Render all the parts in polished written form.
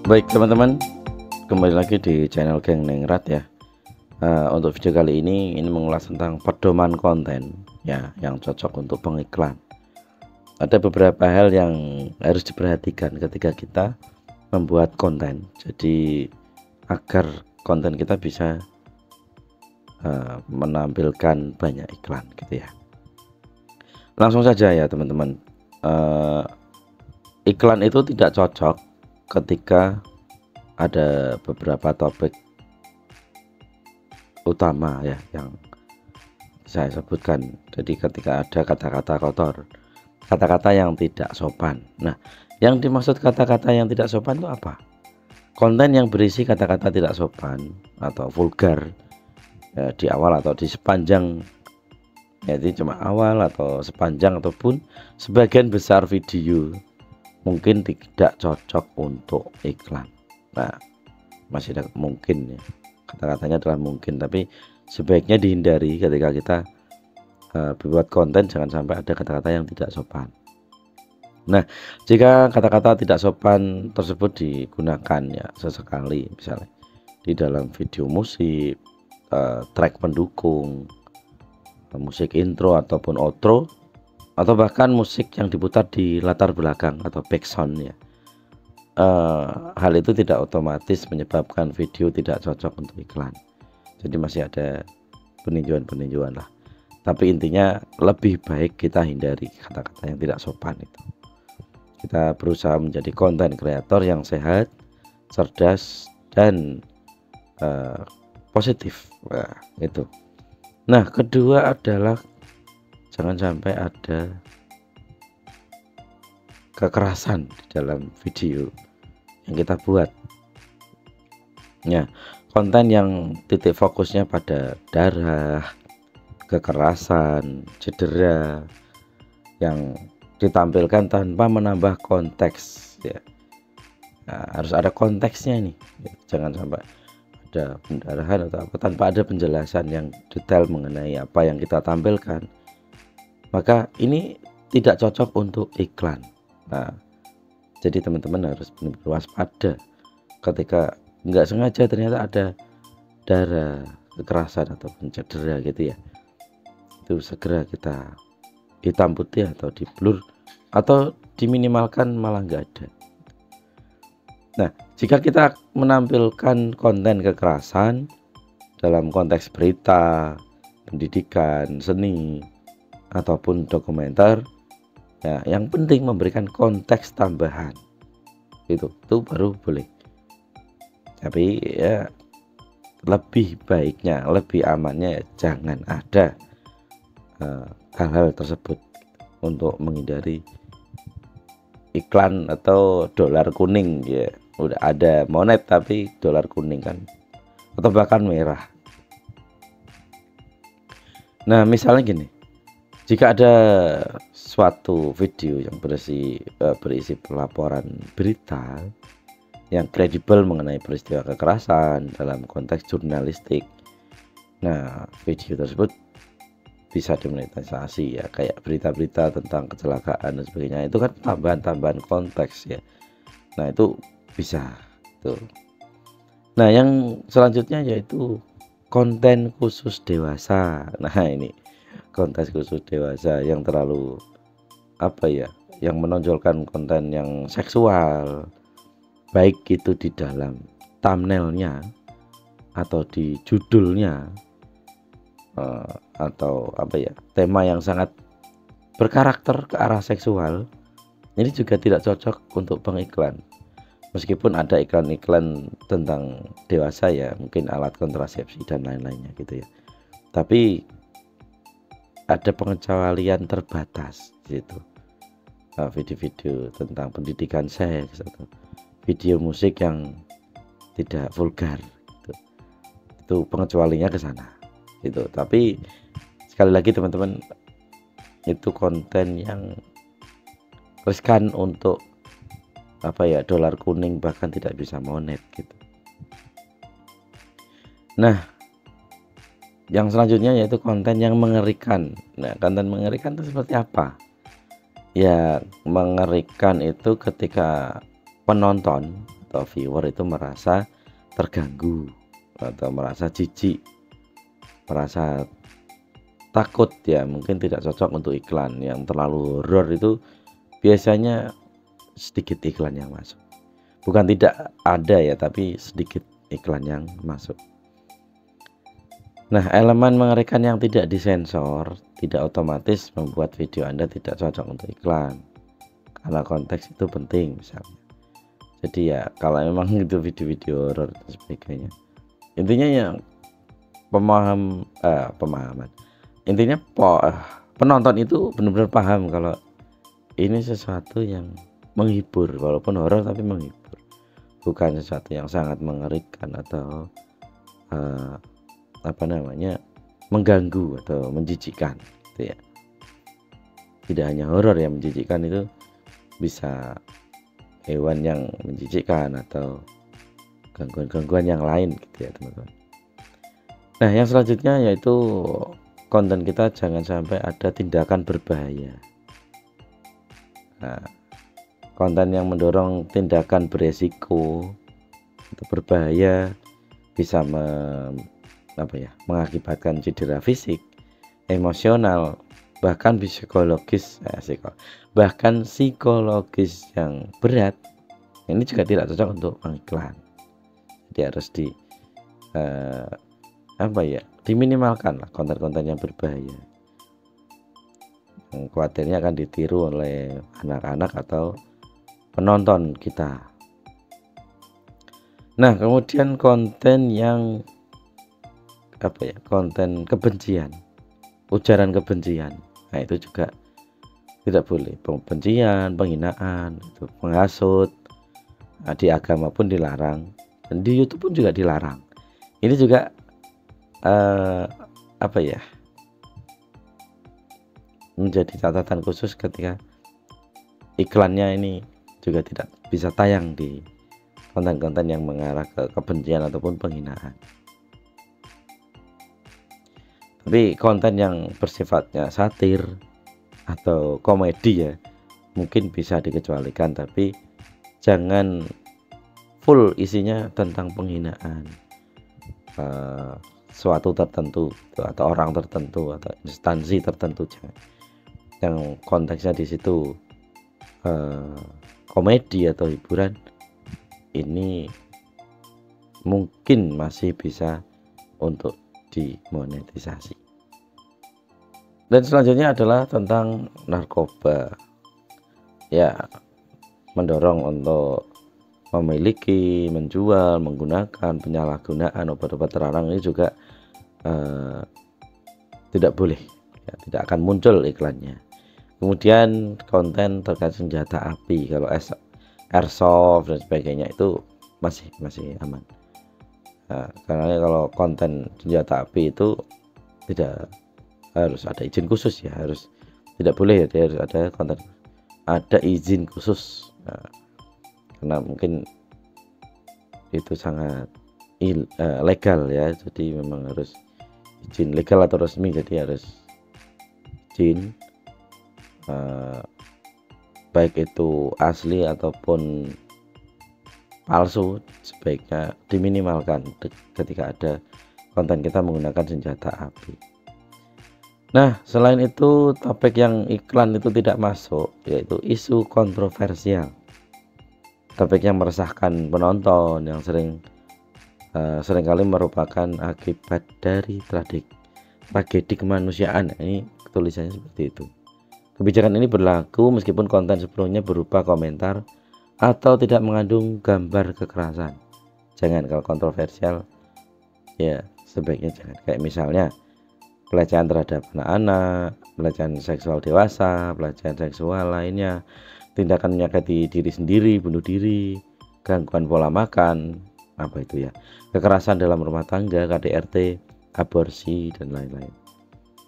Baik teman-teman, kembali lagi di channel Geng Ningrat ya. Untuk video kali ini mengulas tentang pedoman konten ya yang cocok untuk pengiklan. Ada beberapa hal yang harus diperhatikan ketika kita membuat konten. Jadi agar konten kita bisa menampilkan banyak iklan gitu ya. Langsung saja ya teman-teman. Iklan itu tidak cocok ketika ada beberapa topik utama ya yang saya sebutkan. Jadi ketika ada kata-kata kotor, kata-kata yang tidak sopan. Nah, yang dimaksud kata-kata yang tidak sopan itu apa? Konten yang berisi kata-kata tidak sopan atau vulgar ya, di awal atau di sepanjang, jadi cuma awal atau sepanjang ataupun sebagian besar video mungkin tidak cocok untuk iklan. Nah, masih ada mungkin ya, kata-katanya adalah mungkin, tapi sebaiknya dihindari ketika kita berbuat konten. Jangan sampai ada kata-kata yang tidak sopan. Nah, jika kata-kata tidak sopan tersebut digunakan ya sesekali, misalnya di dalam video musik, track pendukung, musik intro ataupun outro, atau bahkan musik yang diputar di latar belakang atau background ya, hal itu tidak otomatis menyebabkan video tidak cocok untuk iklan. Jadi masih ada peninjauan-peninjauan lah. Tapi intinya lebih baik kita hindari kata-kata yang tidak sopan itu. Kita berusaha menjadi konten kreator yang sehat, cerdas, dan positif. Nah, itu. Nah, kedua adalah jangan sampai ada kekerasan di dalam video yang kita buat. Ya, konten yang titik fokusnya pada darah, kekerasan, cedera yang ditampilkan tanpa menambah konteks ya. Nah, harus ada konteksnya nih. Jangan sampai ada pendarahan atau apa tanpa ada penjelasan yang detail mengenai apa yang kita tampilkan. Maka ini tidak cocok untuk iklan. Nah, jadi teman-teman harus benar-benar waspada ketika nggak sengaja ternyata ada darah, kekerasan ataupun cedera gitu ya. Itu segera kita hitam putih atau di blur atau diminimalkan, malah nggak ada. Nah, jika kita menampilkan konten kekerasan dalam konteks berita, pendidikan, seni, ataupun dokumenter ya, yang penting memberikan konteks tambahan, itu baru boleh. Tapi ya lebih baiknya, lebih amannya ya, jangan ada hal-hal tersebut untuk menghindari iklan atau dolar kuning ya. Udah ada monet tapi dolar kuning kan, atau bahkan merah. Nah, misalnya gini, jika ada suatu video yang berisi pelaporan berita yang kredibel mengenai peristiwa kekerasan dalam konteks jurnalistik, nah video tersebut bisa dimonetisasi ya, kayak berita-berita tentang kecelakaan dan sebagainya. Itu kan tambahan-tambahan konteks ya. Nah, itu bisa tuh. Nah, yang selanjutnya yaitu konten khusus dewasa. Nah, ini konten khusus dewasa yang terlalu apa ya, yang menonjolkan konten yang seksual, baik itu di dalam thumbnailnya atau di judulnya, atau apa ya, tema yang sangat berkarakter ke arah seksual. Ini juga tidak cocok untuk pengiklan. Meskipun ada iklan-iklan tentang dewasa ya, mungkin alat kontrasepsi dan lain-lainnya gitu ya, tapi ada pengecualian terbatas gitu. Video-video tentang pendidikan seks atau video musik yang tidak vulgar gitu. Itu pengecualinya ke sana gitu. Tapi sekali lagi teman-teman, itu konten yang riskan untuk apa ya, dolar kuning, bahkan tidak bisa monet gitu. Nah, yang selanjutnya yaitu konten yang mengerikan. Nah, konten mengerikan itu seperti apa? Ya, mengerikan itu ketika penonton atau viewer itu merasa terganggu atau merasa jijik, merasa takut ya, mungkin tidak cocok untuk iklan yang terlalu horor. Itu biasanya sedikit iklan yang masuk, bukan tidak ada ya, tapi sedikit iklan yang masuk. Nah, elemen mengerikan yang tidak disensor tidak otomatis membuat video Anda tidak cocok untuk iklan, karena konteks itu penting misalnya. Jadi ya kalau memang itu video-video horor dan sebagainya, intinya yang pemahaman, intinya penonton itu benar-benar paham kalau ini sesuatu yang menghibur, walaupun horor tapi menghibur, bukan sesuatu yang sangat mengerikan atau mengganggu atau menjijikkan gitu ya. Tidak hanya horor yang menjijikkan, itu bisa hewan yang menjijikkan atau gangguan-gangguan yang lain gitu ya teman-teman. Nah, yang selanjutnya yaitu konten kita jangan sampai ada tindakan berbahaya. Nah, konten yang mendorong tindakan beresiko atau berbahaya bisa mengakibatkan cedera fisik, emosional, bahkan psikologis yang berat. Ini juga tidak cocok untuk mengiklan. Jadi harus diminimalkan lah konten-konten yang berbahaya, yang khawatirnya akan ditiru oleh anak-anak atau penonton kita. Nah, kemudian konten yang konten kebencian, ujaran kebencian. Nah, itu juga tidak boleh. Kebencian, penghinaan, itu menghasut. Nah, di agama pun dilarang, dan di YouTube pun juga dilarang. Ini juga menjadi catatan khusus ketika iklannya ini juga tidak bisa tayang di konten-konten yang mengarah ke kebencian ataupun penghinaan. Tapi konten yang bersifatnya satir atau komedi ya mungkin bisa dikecualikan, tapi jangan full isinya tentang penghinaan suatu tertentu atau orang tertentu atau instansi tertentu. Jangan. Yang konteksnya di situ komedi atau hiburan, ini mungkin masih bisa untuk dimonetisasi. Dan selanjutnya adalah tentang narkoba. Ya, mendorong untuk memiliki, menjual, menggunakan, penyalahgunaan obat-obat terlarang ini juga tidak boleh ya, tidak akan muncul iklannya. Kemudian konten terkait senjata api, kalau airsoft dan sebagainya itu masih aman. Nah, karena kalau konten senjata api itu tidak harus ada izin khusus ya, tidak boleh ya, dia harus ada izin khusus. Nah, karena mungkin itu sangat legal ya, jadi memang harus izin legal atau resmi, jadi harus izin baik itu asli ataupun palsu, sebaiknya diminimalkan ketika ada konten kita menggunakan senjata api. Nah, selain itu topik yang iklan itu tidak masuk, yaitu isu kontroversial, topik yang meresahkan penonton, yang seringkali merupakan akibat dari tragedi kemanusiaan. Ini tulisannya seperti itu. Kebijakan ini berlaku meskipun konten sebelumnya berupa komentar atau tidak mengandung gambar kekerasan. Jangan, kalau kontroversial ya sebaiknya jangan. Kayak misalnya pelecehan terhadap anak-anak, pelecehan seksual dewasa, pelecehan seksual lainnya, tindakan menyakiti diri sendiri, bunuh diri, gangguan pola makan, kekerasan dalam rumah tangga, KDRT, aborsi dan lain-lain.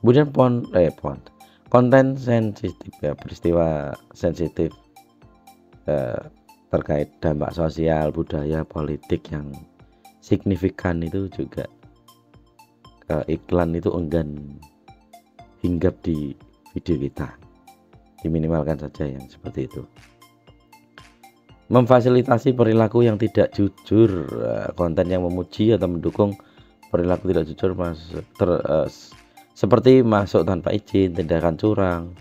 Kemudian konten sensitif ya, peristiwa sensitif terkait dampak sosial, budaya, politik yang signifikan itu juga iklan itu enggan hinggap di video kita, diminimalkan saja yang seperti itu. memfasilitasi perilaku yang tidak jujur, konten yang memuji atau mendukung perilaku tidak jujur seperti masuk tanpa izin, tindakan curang,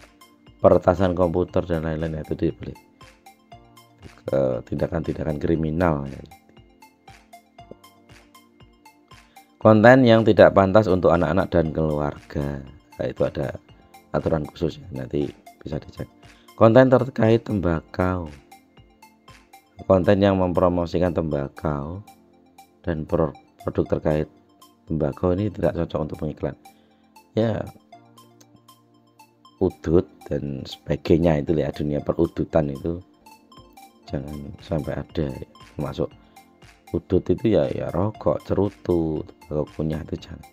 peretasan komputer dan lain-lain, itu dibeli tindakan-tindakan kriminal ya. Konten yang tidak pantas untuk anak-anak dan keluarga, nah, itu ada aturan khusus ya, nanti bisa dicek. Konten terkait tembakau, konten yang mempromosikan tembakau dan produk terkait tembakau ini tidak cocok untuk pengiklan ya, udut dan sebagainya itu ya, dunia perudutan itu jangan sampai ada, masuk udut itu ya rokok, cerutu, tembakau kunyah itu jangan,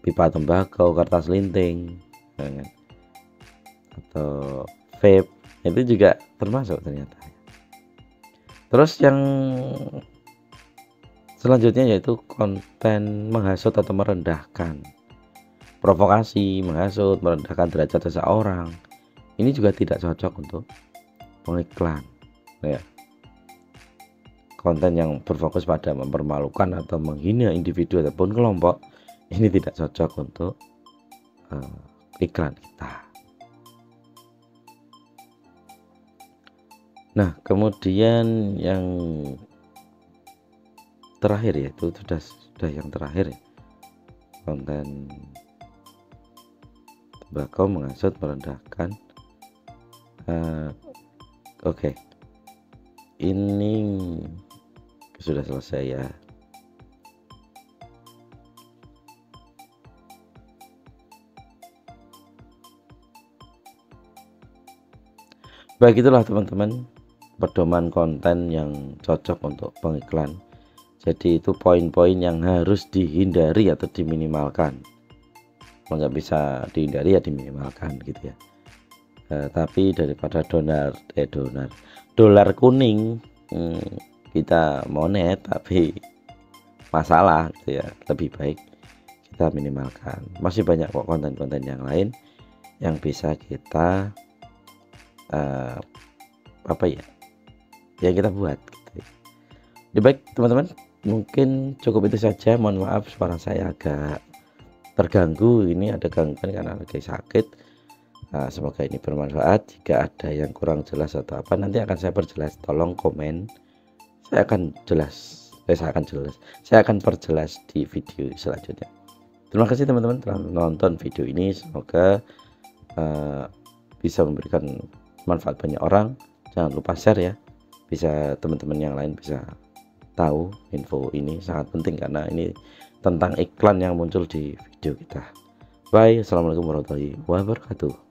pipa tembakau, kertas linting, jangan. Atau vape itu juga termasuk ternyata. Terus yang selanjutnya yaitu konten menghasut atau merendahkan, provokasi, menghasut, merendahkan derajat seseorang, ini juga tidak cocok untuk pengiklan ya. Konten yang berfokus pada mempermalukan atau menghina individu ataupun kelompok, ini tidak cocok untuk iklan kita. Nah, kemudian yang terakhir ya, itu sudah yang terakhir ya, konten tembakau, menghasut, merendahkan. Oke. Ini sudah selesai ya. Baik, itulah teman-teman pedoman konten yang cocok untuk pengiklan. Jadi itu poin-poin yang harus dihindari atau diminimalkan. Kalau nggak bisa dihindari ya diminimalkan gitu ya. Tapi daripada dolar kuning kita monet tapi masalah gitu ya, lebih baik kita minimalkan. Masih banyak kok konten-konten yang lain yang bisa kita yang kita buat gitu. Baik teman-teman, mungkin cukup itu saja. Mohon maaf suara saya agak terganggu, ini ada gangguan karena lagi sakit. Semoga ini bermanfaat. Jika ada yang kurang jelas atau apa, nanti akan saya perjelas, tolong komen, saya akan perjelas di video selanjutnya. Terima kasih teman-teman telah menonton video ini, semoga bisa memberikan manfaat banyak orang. Jangan lupa share ya, bisa teman-teman yang lain bisa tahu info ini, sangat penting karena ini tentang iklan yang muncul di video kita. Bye, assalamualaikum warahmatullahi wabarakatuh.